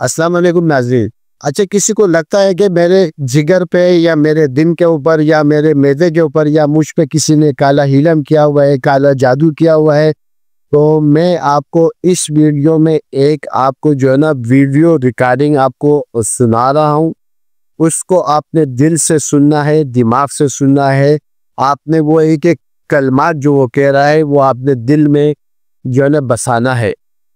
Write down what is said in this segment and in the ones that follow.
السلام علیکم ناظرین۔ اچھا، کسی کو لگتا ہے کہ میرے جگر پہ یا میرے دن کے اوپر یا میرے معدے کے اوپر یا مجھ پہ کسی نے کالا ہیلم کیا ہوا ہے، کالا جادو کیا ہوا ہے، تو میں آپ کو اس ویڈیو میں ایک آپ کو جو ہے نا ویڈیو ریکارڈنگ آپ کو سنا رہا ہوں۔ اس کو آپ نے دل سے سننا ہے، دماغ سے سننا ہے۔ آپ نے وہ ایک ایک کلمات جو وہ کہہ رہا ہے وہ آپ نے دل میں جو ہے نا بسانا ہے،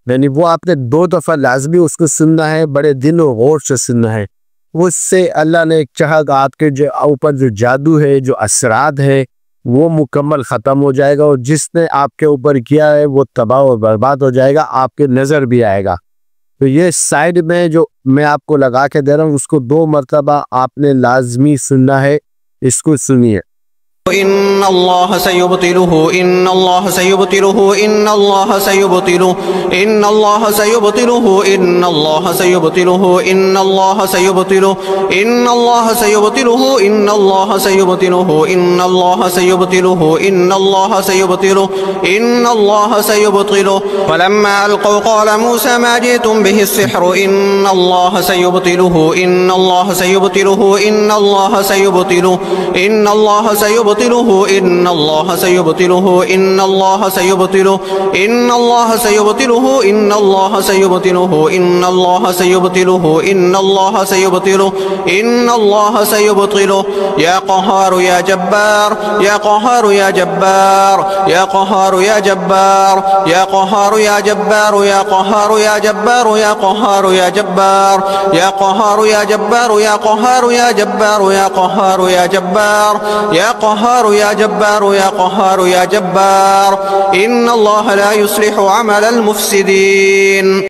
یعنی وہ آپ نے 2 دفعہ لازمی اس کو سننا ہے، بڑے دل و غور سے سننا ہے۔ اس سے اللہ نے ایک چاہا کہ آپ کے جو اوپر جو جادو ہے، جو اثرات ہے، وہ مکمل ختم ہو جائے گا، اور جس نے آپ کے اوپر کیا ہے وہ تباہ و برباد ہو جائے گا، آپ کے نظر بھی آئے گا۔ تو یہ سائیڈ میں جو میں آپ کو لگا کے دے رہا ہوں، اس کو 2 مرتبہ آپ نے لازمی سننا ہے۔ اس کو سنیے۔ إن الله سيبطله إن الله سيبطله إن الله سيبطله إن الله سيبطله إن الله سيبطله إن الله سيبطله إن الله سيبطله إن الله سيبطله إن الله سيبطله إن الله سيبطله إن الله سيبطله ولما ألقوا قال موسى ما جئتم به السحر إن الله سيبطله إن الله سيبطله إن الله سيبطله إن الله سيبطله إن الله سيبطله إن الله سيبطله إن الله سيبطله إن الله سيبطله إن الله سيبطله إن الله سيبطله إن الله سيبطله يا قهار يا جبار يا قهار يا جبار يا قهار يا جبار يا قهار يا جبار يا قهار يا جبار يا قهار يا جبار يا قهار يا جبار يا قهار يا جبار يا قهار يا جبار يا قهار يا جبار يا قهار يا جبار إن الله لا يصلح عمل المفسدين